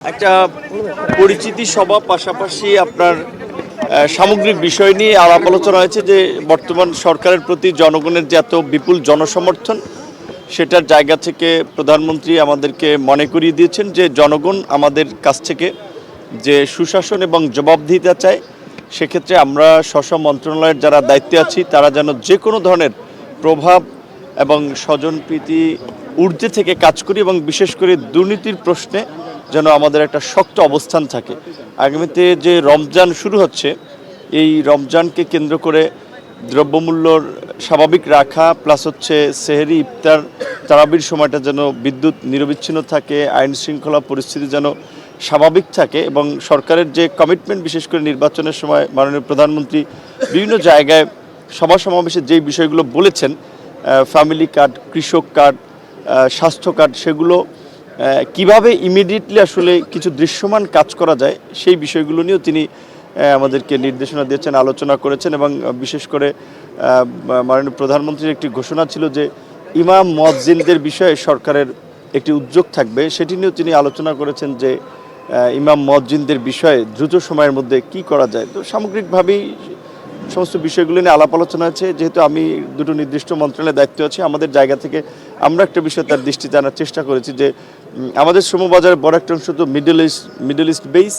একটা পরিচিতি সভা পাশাপাশি আপনার সামগ্রিক বিষয় নিয়ে আলাপ আলোচনা হয়েছে যে বর্তমান সরকারের প্রতি জনগণের যে এত বিপুল জনসমর্থন সেটার জায়গা থেকে প্রধানমন্ত্রী আমাদেরকে মনে করিয়ে দিয়েছেন যে জনগণ আমাদের কাছ থেকে যে সুশাসন এবং জবাবদিহিতা চায় সেক্ষেত্রে আমরা স্ব মন্ত্রণালয়ের যারা দায়িত্বে আছি তারা যেন যে কোনো ধরনের প্রভাব এবং স্বজনপ্রীতি ঊর্ধ্বে থেকে কাজ করি এবং বিশেষ করে দুর্নীতির প্রশ্নে যেন আমাদের একটা শক্ত অবস্থান থাকে। আগামীতে যে রমজান শুরু হচ্ছে এই রমজানকে কেন্দ্র করে দ্রব্যমূল্যর স্বাভাবিক রাখা প্লাস হচ্ছে সেহরি ইফতার তারাবির সময়টা যেন বিদ্যুৎ নিরবিচ্ছিন্ন থাকে, আইন শৃঙ্খলা পরিস্থিতি যেন স্বাভাবিক থাকে এবং সরকারের যে কমিটমেন্ট বিশেষ করে নির্বাচনের সময় মাননীয় প্রধানমন্ত্রী বিভিন্ন জায়গায় সভা সমাবেশে যেই বিষয়গুলো বলেছেন, ফ্যামিলি কার্ড, কৃষক কার্ড, স্বাস্থ্য কার্ড, সেগুলো কিভাবে ইমিডিয়েটলি আসলে কিছু দৃশ্যমান কাজ করা যায় সেই বিষয়গুলো নিয়েও তিনি আমাদেরকে নির্দেশনা দিয়েছেন, আলোচনা করেছেন এবং বিশেষ করে মাননীয় প্রধানমন্ত্রীর একটি ঘোষণা ছিল যে ইমাম মুয়াজ্জিনদের বিষয়ে সরকারের একটি উদ্যোগ থাকবে, সেটি নিয়েও তিনি আলোচনা করেছেন যে ইমাম মুয়াজ্জিনদের বিষয়ে দ্রুত সময়ের মধ্যে কি করা যায়। তো সামগ্রিকভাবেই সমস্ত বিষয়গুলো নিয়ে আলাপ আলোচনা আছে। যেহেতু আমি দুটো নির্দিষ্ট মন্ত্রণালয়ের দায়িত্ব আছি, আমাদের জায়গা থেকে আমরা একটা বিষয় তার দৃষ্টিতে আনার চেষ্টা করেছি যে আমাদের শ্রমবাজারের বড় একটা অংশ তো মিডল ইস্ট বেস।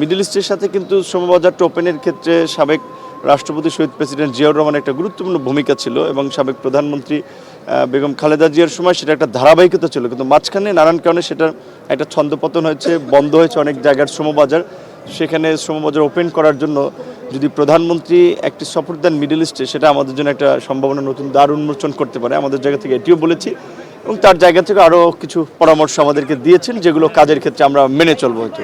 মিডল ইস্টের সাথে কিন্তু শ্রমবাজারটা ওপেনের ক্ষেত্রে সাবেক রাষ্ট্রপতি শহীদ প্রেসিডেন্ট জিয়াউর রহমানের একটা গুরুত্বপূর্ণ ভূমিকা ছিল এবং সাবেক প্রধানমন্ত্রী বেগম খালেদা জিয়ার সময় সেটা একটা ধারাবাহিকতা ছিল, কিন্তু মাঝখানে নানান কারণে সেটার একটা ছন্দপতন হয়েছে, বন্ধ হয়েছে অনেক জায়গার শ্রমবাজার। সেখানে শ্রমবাজার ওপেন করার জন্য যদি প্রধানমন্ত্রী একটি সফর দেন মিডল ইস্টে, সেটা আমাদের জন্য একটা সম্ভাবনা নতুন দ্বার উন্মোচন করতে পারে। আমাদের জায়গা থেকে এটিও বলেছি এবং তার জায়গা থেকে আরও কিছু পরামর্শ আমাদেরকে দিয়েছেন যেগুলো কাজের ক্ষেত্রে আমরা মেনে চলবো হয়তো।